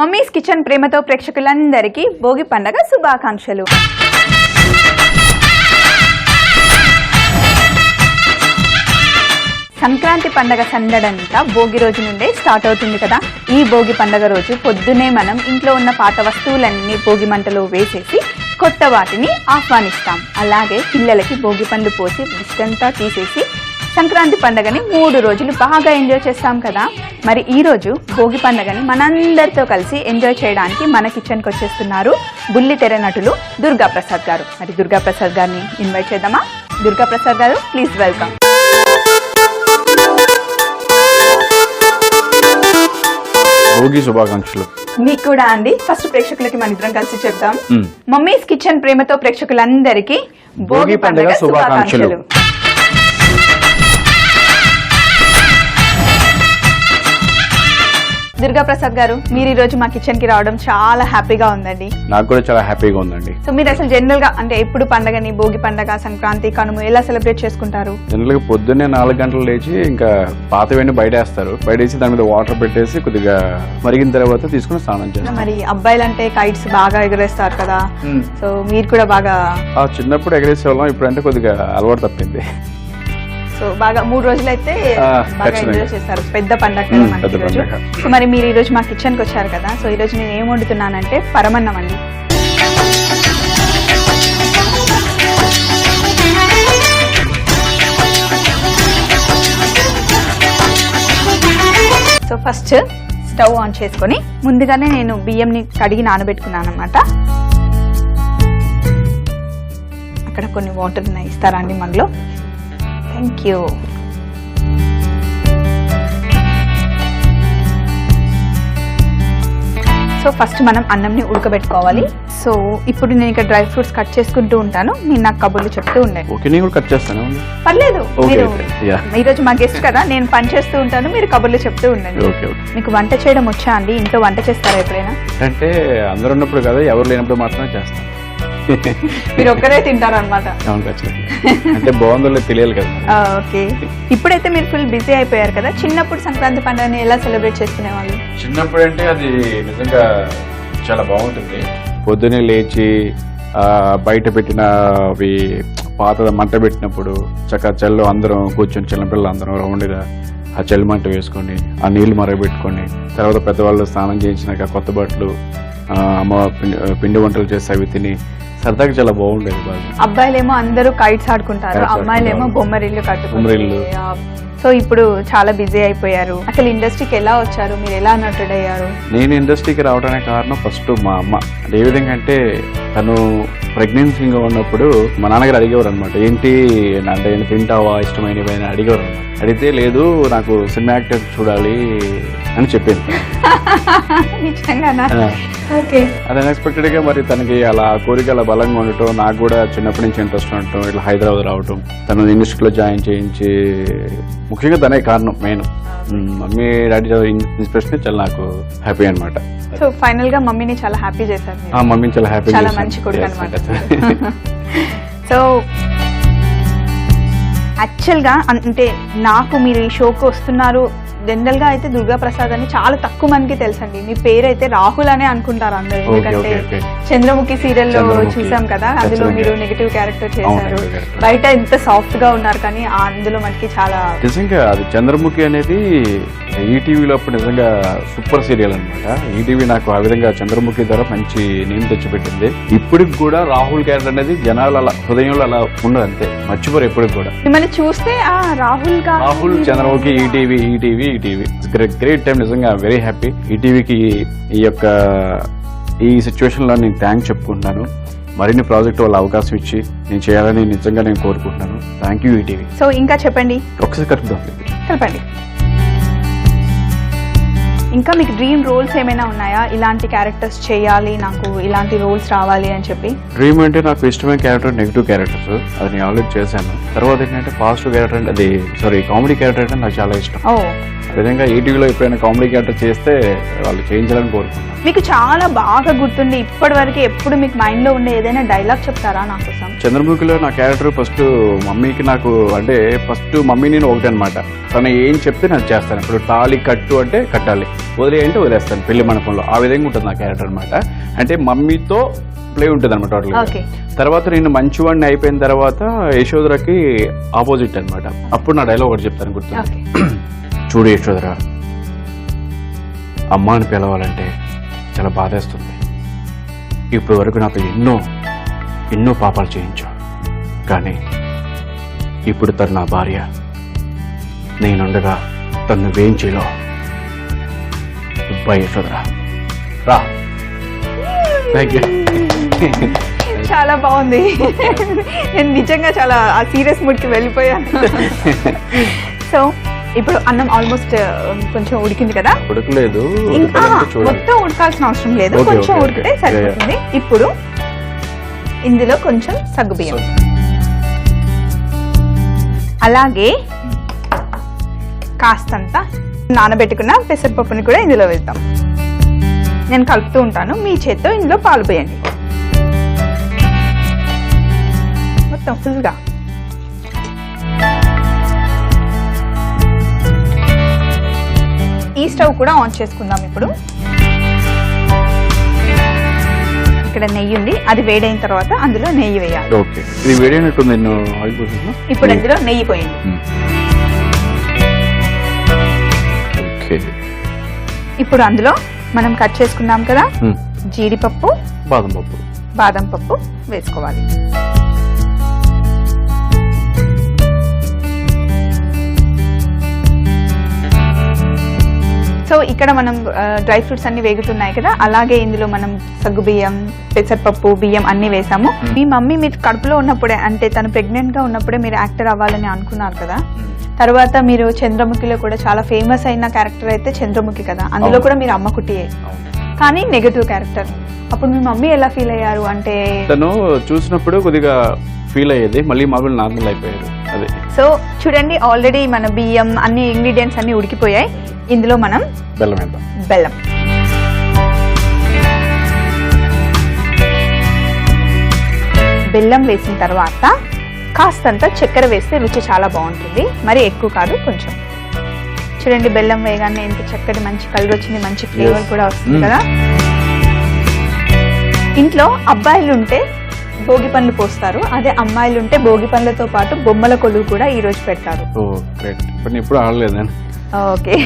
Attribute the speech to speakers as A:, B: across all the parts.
A: Mummies kitchen ప్రేమతో ప్రేక్షకులందరికీ భోగి పండగ శుభాకాంక్షలు. సంక్రాంతి పండగ సందడంతా భోగి రోజు నుండే స్టార్ట్ అవుతుంది కదా. ఈ భోగి పండగ రోజు పొద్దునే మనం ఇంట్లో ఉన్న పాత వస్తువులన్నీ భోగి మంటలో వేసేసి కొత్త వాటిని ఆహ్వానిస్తాం. అలాగే పిల్లలకి భోగి పండ్లు పోసి దిష్టంతా తీసేసి సంక్రాంతి పండుగని 3 రోజులు బాగా ఎంజాయ్ చేస్తాం కదా. మరి ఈ రోజు భోగి పండుగని మనందరితో కలిసి ఎంజాయ్ చేయడానికి మన కిచెన్కి వచ్చేస్తున్నారు బుల్లితెర నటులు దుర్గా ప్రసాద్ గారు. మరి దుర్గా ప్రసాద్ గారిని ఇన్వైట్ చేద్దామా? దుర్గా ప్రసాద్ గారు, ప్లీజ్ వెల్కమ్.
B: భోగి శుభాకాంక్షలు.
A: మీకు కూడా అండి. ఫస్ట్ ప్రేక్షకులకి మన ఇద్దరం కలిసి చెప్తాం. మమ్మీస్ కిచెన్ ప్రేమతో ప్రేక్షకులందరికీ భోగి పండుగ శుభాకాంక్షలు. దుర్గా ప్రసాద్ గారు, మీరు ఈ రోజు మా కిచెన్ కి రావడం చాలా హ్యాపీగా ఉందండి.
B: నాకు కూడా చాలా హ్యాపీగా ఉందండి.
A: సో మీరు అసలు జనరల్ గా అంటే ఎప్పుడు పండగని, భోగి పండగ, సంక్రాంతి, కనుమ ఎలా సెలబ్రేట్ చేసుకుంటారు?
B: జనరల్ గా పొద్దున్నే 4 గంటలు లేచి ఇంకా పాతవన్నీ బయటేస్తారు. బయటేసి దాని మీద వాటర్ పెట్టేసి కొద్దిగా మరిగిన తర్వాత తీసుకుని స్నానం చేస్తారు.
A: మరి అబ్బాయిలు అంటే కైట్స్ బాగా ఎగరేస్తారు కదా, సో మీరు కూడా బాగా
B: చిన్నప్పుడు ఎగరేసే వాళ్ళం, ఇప్పుడంటే కొద్దిగా అలవాటు తప్పింది.
A: సో బాగా 3 రోజులు అయితే బాగా ఎంజాయ్ చేస్తారు. పెద్ద పండగ కదా మనకి రోజు. సో మరి మీరు ఈ రోజు మా కిచెన్ కి వచ్చారు కదా, సో ఈ రోజు నేను ఏం వండుతున్నానంటే పరమన్నం అండి. సో ఫస్ట్ స్టవ్ ఆన్ చేసుకొని ముందుగానే నేను బియ్యంని కడిగి నానబెట్టుకున్నాను అనమాట. అక్కడ కొన్ని వాటర్ ఉన్నాయి, ఇస్తారా అండి మగ్లో? Thank you. సో ఫస్ట్ మనం అన్నంని ఉడకబెట్టుకోవాలి. సో ఇప్పుడు నేను ఇక్కడ డ్రై ఫ్రూట్స్ కట్ చేసుకుంటూ ఉంటాను, మీరు నాకు కబుర్లు చెప్తూ ఉండండి.
B: ఓకే, నేను కూడా కట్ చేస్తాను.
A: పర్లేదు, మీరు ఈరోజు మా గెస్ట్ కదా, నేను పని చేస్తూ ఉంటాను, మీరు కబుర్లు చెప్తూ ఉండండి. మీకు వంట చేయడం వచ్చా అండి? ఇంట్లో వంట చేస్తారా ఎప్పుడైనా?
B: అంటే అందరు ఉన్నప్పుడు కదా, ఎవరు లేనప్పుడు మాత్రమే చేస్తాను.
A: మీరు ఒక్కరే తింటారు అనమాట?
B: అంటే బాగుందో తెలియాలి కదా.
A: ఓకే, ఇప్పుడైతే మీరు ఫుల్ బిజీ అయిపోయారు కదా. చిన్నప్పుడు సంక్రాంతి పండుగని ఎలా సెలబ్రేట్ చేసుకునేవాళ్ళు?
B: చిన్నప్పుడు అంటే అది నిజంగా చాలా బాగుంటుంది. పొద్దునే లేచి బయట పెట్టిన అవి పాత మంట పెట్టినప్పుడు చక్కగా చల్లు అందరం కూర్చొని, చిన్నపిల్లలు అందరం రౌండ్గా ఆ చల్లి మంట వేసుకొని ఆ నీళ్లు మరగబెట్టుకొని, తర్వాత పెద్దవాళ్ళు స్నానం చేయించినాక కొత్త బట్టలు, అమ్మ పిండి వంటలు చేసి అవి తిని సరదాగా చాలా బాగుండేది. బాగా
A: అబ్బాయిలేమో అందరూ కైట్స్ ఆడుకుంటారు, అమ్మాయిలేమో బొమ్మరిల్లు కట్టుకుంటారు. సో ఇప్పుడు చాలా బిజీ అయిపోయారు. అసలు ఇండస్ట్రీకి ఎలా వచ్చారు, మీరు ఎలా నటుడు అయ్యారు?
B: నేను ఇండస్ట్రీకి రావడానికి కారణం ఫస్ట్ మా అమ్మ. అంటే ఏ విధంగా అంటే, తను ప్రెగ్నెన్సీగా ఉన్నప్పుడు మా నాన్నగారు అడిగేవారు అనమాట, ఏంటి అంటే నేను తింటావా, ఇష్టమైనవి అని అడిగేవారు అనమాట. అడిగితే లేదు, నాకు సినిమా యాక్టర్ చూడాలి అని చెప్పింది. అది అన్ఎక్స్పెక్టెడ్ గా మరి తనకి అలా కోరిక అలా బలంగా ఉండటం, నాకు కూడా చిన్నప్పటి నుంచి ఇంట్రెస్ట్ ఉండటం, ఇట్లా హైదరాబాద్ రావటం, తను ఇండస్ట్రీలో జాయిన్ చేయించి, ముఖ్యంగా తనే కారణం మెయిన్. మమ్మీ డాడీ ఇన్స్పిరేషన్ చాలా నాకు హ్యాపీ అనమాట.
A: సో ఫైనల్ గా మమ్మీని చాలా హ్యాపీ చేశారు.
B: మమ్మీని చాలా హ్యాపీ,
A: చాలా మంచి కొడుకు అనమాట. సో యాక్చువల్గా అంటే నాకు మీరు ఈ షోకి వస్తున్నారు, జనరల్ గా అయితే దుర్గా ప్రసాద్ అని చాలా తక్కువ మందికి తెలుసండి. మీ పేరు అయితే రాహుల్ అనే అనుకుంటారు అందరూ, ఎందుకంటే చంద్రముఖి సీరియల్ లో చూసాం కదా, అందులో మీరు నెగటివ్ క్యారెక్టర్ చేశారు. బయట ఎంత సాఫ్ట్ గా ఉన్నారు, కానీ అందులో మనకి చాలా
B: నిజంగా అది చంద్రముఖి అనేది ఈటీవీలో అప్పుడు నిజంగా సూపర్ సీరియల్ అనమాట. ఈటీవీ నాకు ఆ విధంగా చంద్రముఖి ద్వారా మంచి నేమ్ తెచ్చిపెట్టింది. ఇప్పటికి కూడా రాహుల్ క్యారెక్టర్ అనేది జనాలు అలా హృదయంలో అలా ఉండదు, అంతే మర్చిపోరు ఎప్పటికి కూడా.
A: మిమ్మల్ని చూస్తే
B: Rahul Chandramukhi ETV great time. నిజంగా వెరీ హ్యాపీ. ఈటీవీకి ఈ సిచ్యువేషన్ లో నేను థ్యాంక్స్ చెప్పుకుంటున్నాను. మరిన్ని ప్రాజెక్ట్ వాళ్ళ అవకాశం ఇచ్చి నేను చేయాలని నిజంగా నేను కోరుకుంటున్నాను. Thank you ETV.
A: సో ఇంకా చెప్పండి,
B: ఒకసారి
A: కలపండి. ఇంకా మీకు డ్రీమ్ రోల్స్ ఏమైనా ఉన్నాయా? ఇలాంటి క్యారెక్టర్స్ చేయాలి, నాకు ఇలాంటి రోల్స్ రావాలి అని చెప్పి.
B: డ్రీమ్ అంటే నాకు ఇష్టమైన క్యారెక్టర్ నెగిటివ్ క్యారెక్టర్స్, అది నేను ఆల్రెడీ చేశాను. తర్వాత ఏంటంటే పాజిటివ్ క్యారెక్టర్ అంటే కామెడీ క్యారెక్టర్ అంటే నాకు చాలా ఇష్టం. విధంగా ఈటీవీలో ఎప్పుడైనా కామెడీ క్యారెక్టర్ చేస్తే వాళ్ళు చేయించాలని కోరుకుంటున్నాను.
A: మీకు చాలా బాగా గుర్తుండి ఇప్పటి వరకు ఎప్పుడు మీకు మైండ్ లో ఉండే ఏదైనా డైలాగ్ చెప్తారా నా కోసం?
B: చంద్రముఖిలో నా క్యారెక్టర్ ఫస్ట్ మమ్మీకి నాకు అంటే ఫస్ట్ మమ్మీ నేను ఒకటే అనమాట. తను ఏం చెప్తే నేను చేస్తాను. ఇప్పుడు తాళి కట్టు అంటే కట్టాలి, వదిలేయంటే వదిలేస్తాను పెళ్లి మండపంలో. ఆ విధంగా ఉంటుంది నా క్యారెక్టర్ అనమాట. అంటే మమ్మీతో ప్లే ఉంటుంది అనమాట టోటల్. తర్వాత నేను మంచివాడిని అయిపోయిన తర్వాత యశోధరకి ఆపోజిట్ అనమాట. అప్పుడు నా డైలాగ్ ఒకటి చెప్తాను గుర్తు. చూడు యశోధర, అమ్మ అని పిలవాలంటే చాలా బాధేస్తుంది. ఇప్పటి వరకు నాతో ఎన్నో పాపాలు చేయించావు, కానీ ఇప్పుడు తను నా భార్య. నేనుండగా తను వేయించేలో బై యశోధర రా. Thank you.
A: చాలా బాగుంది. నేను నిజంగా చాలా ఆ సీరియస్ మూడ్ కి వెళ్ళిపోయాను. సో ఇప్పుడు అన్నం ఆల్మోస్ట్ కొంచెం ఉడికింది కదా?
B: ఉడకలేదు,
A: మొత్తం ఉడకాల్సిన అవసరం లేదు, కొంచెం ఉడికితే సరిపోతుంది. ఇప్పుడు ఇందులో కొంచెం సగ్గుబియ్యం, అలాగే కాస్తంత నానబెట్టుకున్న పెసరపప్పుని కూడా ఇందులో వేద్దాం. నేను కలుపుతూ ఉంటాను, మీ చేత్తో ఇందులో పాలు పోయండి మొత్తం ఫుల్గా. ఈ స్టవ్ కూడా ఆన్ చేసుకుందాం. ఇప్పుడు ఇక్కడ నెయ్యి ఉంది, అది వేడైన తర్వాత అందులో నెయ్యి వేయాలి.
B: ఓకే, ఇది వేడైనట్టుంది.
A: ఇప్పుడు ఇందులో నెయ్యి పోయండి. ఇప్పుడు అందులో మనం కట్ చేసుకున్నాం కదా జీడిపప్పు, బాదం పప్పు వేసుకోవాలి. సో ఇక్కడ మనం డ్రై ఫ్రూట్స్ అన్ని వేగుతున్నాయి కదా, అలాగే ఇందులో మనం సగ్గు బియ్యం, పెసరపప్పు, బియ్యం అన్ని వేసాము. మీ మమ్మీ మీరు కడుపులో ఉన్నప్పుడే, అంటే తను ప్రెగ్నెంట్ గా ఉన్నప్పుడే మీరు యాక్టర్ అవ్వాలని అనుకున్నారు కదా. తర్వాత మీరు చంద్రముఖిలో కూడా చాలా ఫేమస్ అయిన క్యారెక్టర్ అయితే చంద్రముఖి కదా, అందులో కూడా మీరు అమ్మ కుట్టియే, కానీ నెగటివ్ క్యారెక్టర్. అప్పుడు మీ మమ్మీ ఎలా ఫీల్ అయ్యారు? అంటే
B: తను చూసినప్పుడు కొద్దిగా ఫీల్ అయ్యేది, మళ్ళీ మామూలు నార్మల్ అయిపోయారు. అదే.
A: సో చూడండి, ఆల్రెడీ మన బియ్యం అన్ని ఇంగ్రీడియంట్స్ అన్ని ఉడికిపోయాయి. ఇందులో మనం బెల్లం బెల్లం వేసిన తర్వాత కాస్తంత చక్కెర వేస్తే రుచి చాలా బాగుంటుంది. మరి ఎక్కువ కాదు, కొంచెం. చూడండి, బెల్లం వేయగానే ఎంత చక్కటి మంచి కలర్ వచ్చింది, మంచి ఫ్లేవర్ కూడా వస్తుంది కదా. ఇంట్లో అబ్బాయిలు ఉంటే భోగి పండ్లు పోస్తారు, అదే అమ్మాయిలు ఉంటే భోగి పండ్లతో పాటు బొమ్మల కొలువు కూడా ఈ రోజు పెడతారు. ఓకే,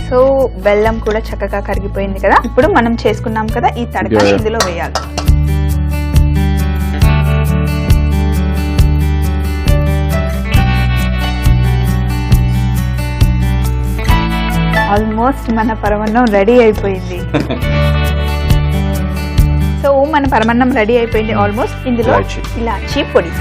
A: సో బెల్లం కూడా చక్కగా కరిగిపోయింది కదా. ఇప్పుడు మనం చేసుకున్నాం కదా ఈ తడక ఇందులో వేయాలి. ఆల్మోస్ట్ మన పరమాన్నం రెడీ అయిపోయింది. సో మన పరమాన్నం రెడీ అయిపోయింది ఆల్మోస్ట్. ఇందులో ఇలాచీ పొడి.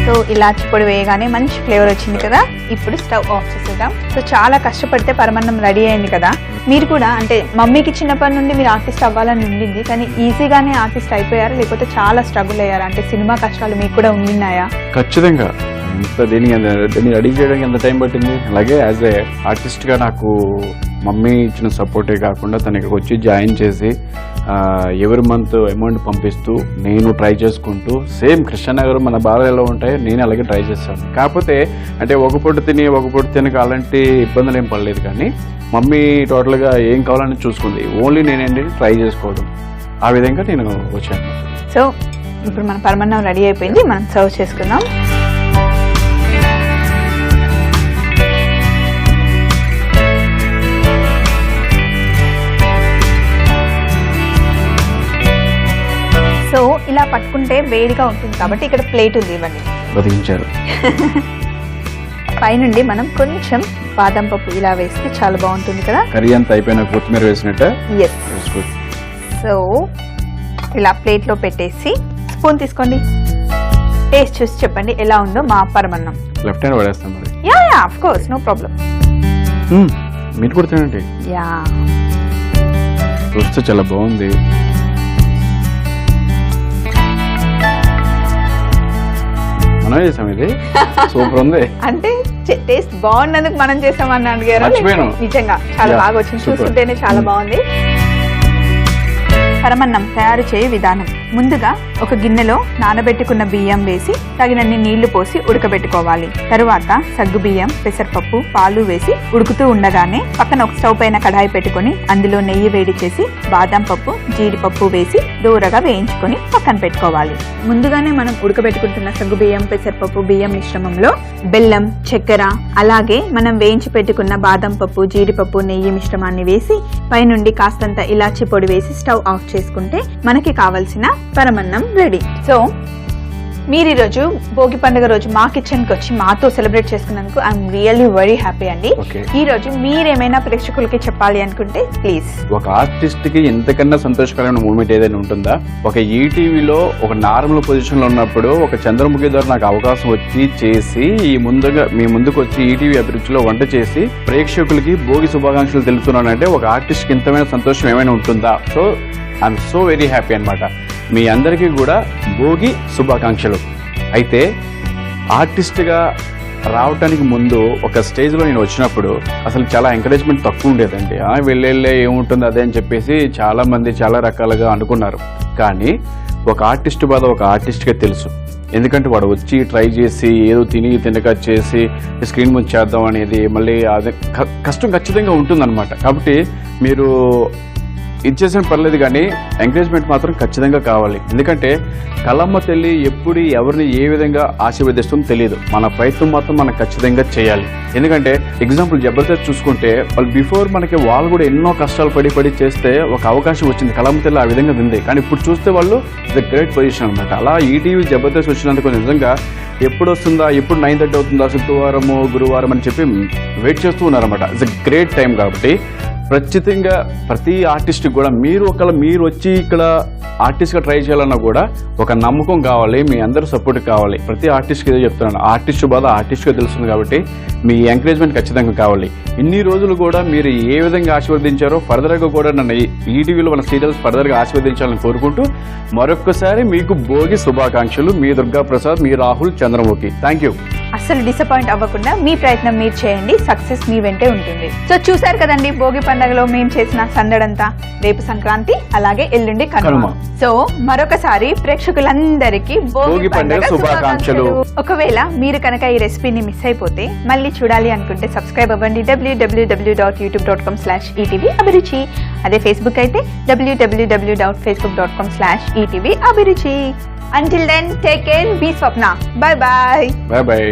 A: సో ఇలాచి పొడి వేయగానే మంచి ఫ్లేవర్ వచ్చింది కదా. ఇప్పుడు స్టవ్ ఆఫ్ చేసేద్దాం. సో చాలా కష్టపడితే పరమాన్నం రెడీ అయింది కదా. మీరు కూడా అంటే మమ్మీకి చిన్నప్పటి నుండి మీరు ఆర్టిస్ట్ అవ్వాలని ఉండింది, కానీ ఈజీగానే ఆర్టిస్ట్ అయిపోయారు, లేకపోతే చాలా స్ట్రగుల్ అయ్యారు? అంటే సినిమా కష్టాలు మీకు కూడా ఉన్నాయా?
B: ఖచ్చితంగా. దీన్ని రెడీ చేయడానికి ఎంత టైం పట్టింది. అలాగే యాజ్ ఏ ఆర్టిస్ట్ గా నాకు మమ్మీ ఇచ్చిన సపోర్టే కాకుండా తను ఇక్కడికి వచ్చి జాయిన్ చేసి ఎవరి మంత్ అమౌంట్ పంపిస్తూ నేను ట్రై చేసుకుంటూ, సేమ్ కృష్ణనగర్ మన బాధ ఎలా ఉంటాయో నేను అలాగే ట్రై చేస్తాను. కాకపోతే అంటే ఒక పూట తినక అలాంటి ఇబ్బందులు ఏం పడలేదు, కానీ మమ్మీ టోటల్గా ఏం కావాలని చూసుకుంది. ఓన్లీ నేనేంటి ట్రై చేసుకోవడం, ఆ విధంగా నేను వచ్చాను.
A: సో ఇప్పుడు మన పరమాన్నం రెడీ అయిపోయింది, మనం సర్వ్ చేసుకుందాం. సో ఇలా పట్టుకుంటే వేడిగా ఉంటుంది కాబట్టి ఇక్కడ ప్లేట్ ఉంది, ఇవ్వండి. పైనుండి మనం కొంచెం బాదం పప్పు ఇలా వేస్తే చాలా బాగుంటుంది కదా.
B: కర్రీ అంతా అయిపోయిన కొత్తిమీర వేసినట్టు.
A: సో ఇలా ప్లేట్ లో పెట్టేసి స్పూన్ తీసుకోండి, టేస్ట్ చూసి చెప్పండి ఎలా ఉందో మా పరమాన్నం.
B: లెఫ్ట్ హ్యాండ్ పడేస్తాం మరి.
A: Yeah of course, no problem.
B: మీరు కూడా తినండి.
A: యా,
B: చూస్తే చాలా బాగుంది. మనం చేసాం, ఇది సూపర్ ఉంది.
A: అంటే టేస్ట్ బాగున్నందుకు మనం చేసామని అడిగారు.
B: మర్చిపోయాను.
A: నిజంగా చాలా
B: Yeah,
A: బాగా వచ్చింది,
B: super.
A: చూస్తుంటేనే చాలా బాగుంది. పరమన్నం తయారు చేయ విధానం: ముందుగా ఒక గిన్నెలో నానబెట్టుకున్న బియ్యం వేసి తగినన్ని నీళ్లు పోసి ఉడకబెట్టుకోవాలి. తరువాత సగ్గు బియ్యం, పెసరపప్పు, పాలు వేసి ఉడుకుతూ ఉండగానే పక్కన ఒక స్టవ్ పైన కడాయి పెట్టుకొని అందులో నెయ్యి వేడి చేసి బాదం పప్పు, జీడిపప్పు వేసి దూరగా వేయించుకొని పక్కన పెట్టుకోవాలి. ముందుగానే మనం ఉడకబెట్టుకుంటున్న సగ్గు బియ్యం, పెసరపప్పు, బియ్యం మిశ్రమంలో బెల్లం, చక్కెర, అలాగే మనం వేయించి పెట్టుకున్న బాదం పప్పు, జీడిపప్పు, నెయ్యి మిశ్రమాన్ని వేసి పైనుండి కాస్తంత ఇలాచి పొడి వేసి స్టవ్ ఆఫ్ చేసుకుంటే మనకి కావలసిన పరమన్నం రెడీ. సో మీరు ఈరోజు భోగి పండుగ రోజు మా కిచెన్ కి వచ్చి మాతో సెలబ్రేట్ చేసుకున్నందుకు ఐఎమ్ రియల్లీ వెరీ హ్యాపీ అండి.
B: Okay.
A: ఈ రోజు మీరేమైనా ప్రేక్షకులకి చెప్పాలి అనుకుంటే ప్లీజ్.
B: ఒక ఆర్టిస్ట్ కి ఎంతకన్నా సంతోషకరమైన మూమెంట్ ఏదైనా ఉంటుందా? ఒక ఈటీవీలో ఒక నార్మల్ పొజిషన్ లో ఉన్నప్పుడు ఒక చంద్రముఖి ద్వారా నాకు అవకాశం వచ్చి చేసి మీ ముందుకు వచ్చి ఈటీవీ అభిరుచిలో వంట చేసి ప్రేక్షకులకి భోగి శుభాకాంక్షలు తెలుపుతున్నానంటే ఒక ఆర్టిస్ట్ కి ఇంతమైన సంతోషం ఏమైనా ఉంటుందా? So I'm so very happy అన్నమాట. మీ అందరికీ కూడా భోగి శుభాకాంక్షలు. అయితే ఆర్టిస్ట్గా రావటానికి ముందు ఒక స్టేజ్లో నేను వచ్చినప్పుడు అసలు చాలా ఎంకరేజ్మెంట్ తక్కువ ఉండేదండి. వెళ్ళే ఏముంటుంది అదే అని చెప్పేసి చాలామంది చాలా రకాలుగా అనుకున్నారు. కానీ ఒక ఆర్టిస్ట్ బాధ ఒక ఆర్టిస్ట్కే తెలుసు. ఎందుకంటే వాడు వచ్చి ట్రై చేసి ఏదో తినక చేసి స్క్రీన్ ముందు చేద్దాం అనేది మళ్ళీ అదే కష్టం ఖచ్చితంగా ఉంటుందన్నమాట. కాబట్టి మీరు ఇచ్చేసిన పర్లేదు కానీ ఎంకరేజ్మెంట్ మాత్రం ఖచ్చితంగా కావాలి. ఎందుకంటే కళమ్మ తల్లి ఎప్పుడు ఎవరిని ఏ విధంగా ఆశీర్వదిస్తుందో తెలియదు. మన ప్రయత్నం మాత్రం మనం ఖచ్చితంగా చేయాలి. ఎందుకంటే ఎగ్జాంపుల్ జబర్దస్త్ చూసుకుంటే వాళ్ళు బిఫోర్ వాళ్ళు కూడా ఎన్నో కష్టాలు పడి చేస్తే ఒక అవకాశం వచ్చింది. కళమ్మ తల్లి ఆ విధంగా ఉంది. కానీ ఇప్పుడు చూస్తే వాళ్ళు ద గ్రేట్ పొజిషన్ అనమాట. అలా ఈటీవీ జబర్దస్త్ వచ్చినందుకు నిజంగా ఎప్పుడు వస్తుందా, ఎప్పుడు 9:30 అవుతుందా, శుక్రవారము గురువారం అని చెప్పి వెయిట్ చేస్తూ ఉన్నారన్నమాట. It's a great time. కాబట్టి ఖచ్చితంగా ప్రతి ఆర్టిస్ట్ కూడా మీరు వచ్చి ఇక్కడ ఆర్టిస్ట్గా ట్రై చేయాలన్నా కూడా ఒక నమ్మకం కావాలి, మీ అందరూ సపోర్ట్ కావాలి. ప్రతి ఆర్టిస్ట్కి ఏదో చెప్తున్నాను, ఆర్టిస్ట్ బాధ ఆర్టిస్ట్గా తెలుస్తుంది. కాబట్టి మీ ఎంకరేజ్మెంట్ ఖచ్చితంగా కావాలి. ఇన్ని రోజులు కూడా మీరు ఏ విధంగా ఆశీర్వదించారో ఫర్దర్గా కూడా నన్ను ఈటీవీలో మన సీరియల్స్ ఫర్దర్గా ఆశీర్వదించాలని కోరుకుంటూ మరొక్కసారి మీకు భోగి శుభాకాంక్షలు. మీ దుర్గా ప్రసాద్, మీ రాహుల్ చంద్రముఖి. Thank you.
A: అస్సలు డిసప్పాయింట్ అవ్వకుండా మీ ప్రయత్నం మీరు చేయండి, సక్సెస్ మీ వెంటే ఉంటుంది. సో చూసారు కదండి భోగి పండుగలో మేము చేసిన సందడంతా. రేపు సంక్రాంతి, అలాగే ఎల్లుండి కనుమ. సో మరొకసారి ప్రేక్షకులందరికీ భోగి పండుగ శుభాకాంక్షలు. ఒకవేళ మీరు కనుక ఈ రెసిపీని మిస్ అయిపోతే మళ్ళీ చూడాలి అనుకుంటే సబ్స్క్రైబ్ అవ్వండి www.youtube.com/etv అభిరుచి. అదే ఫేస్బుక్ అయితే www.facebook.com/etv అభిరుచి. Until then, take care. Be Swapna. Bye bye.
B: Bye bye.